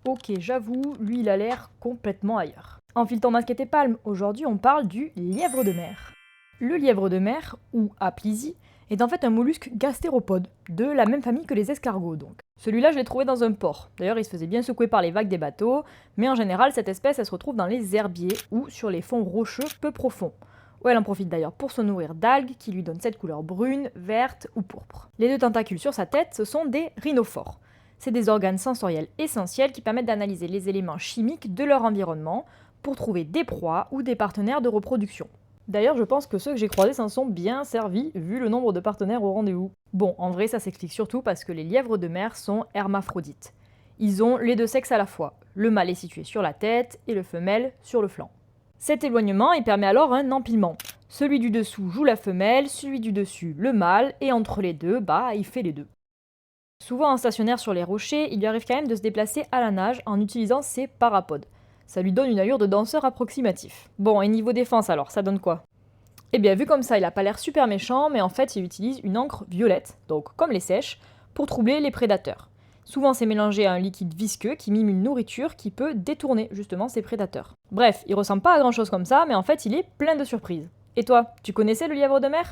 Ok, j'avoue, lui il a l'air complètement ailleurs. Enfile ton masque et tes palmes, aujourd'hui on parle du lièvre de mer. Le lièvre de mer, ou Aplysie, est en fait un mollusque gastéropode, de la même famille que les escargots donc. Celui-là je l'ai trouvé dans un port, d'ailleurs il se faisait bien secouer par les vagues des bateaux, mais en général cette espèce elle se retrouve dans les herbiers ou sur les fonds rocheux peu profonds. Où elle en profite d'ailleurs pour se nourrir d'algues qui lui donnent cette couleur brune, verte ou pourpre. Les deux tentacules sur sa tête, ce sont des rhinophores. C'est des organes sensoriels essentiels qui permettent d'analyser les éléments chimiques de leur environnement pour trouver des proies ou des partenaires de reproduction. D'ailleurs, je pense que ceux que j'ai croisés s'en sont bien servis, vu le nombre de partenaires au rendez-vous. Bon, en vrai, ça s'explique surtout parce que les lièvres de mer sont hermaphrodites. Ils ont les deux sexes à la fois. Le mâle est situé sur la tête et le femelle sur le flanc. Cet éloignement, il permet alors un empilement. Celui du dessous joue la femelle, celui du dessus le mâle, et entre les deux, il fait les deux. Souvent en stationnaire sur les rochers, il lui arrive quand même de se déplacer à la nage en utilisant ses parapodes. Ça lui donne une allure de danseur approximatif. Bon, et niveau défense alors, ça donne quoi? Eh bien, vu comme ça, il a pas l'air super méchant, mais en fait, il utilise une encre violette, donc comme les sèches, pour troubler les prédateurs. Souvent, c'est mélangé à un liquide visqueux qui mime une nourriture qui peut détourner justement ses prédateurs. Bref, il ressemble pas à grand chose comme ça, mais en fait, il est plein de surprises. Et toi, tu connaissais le lièvre de mer?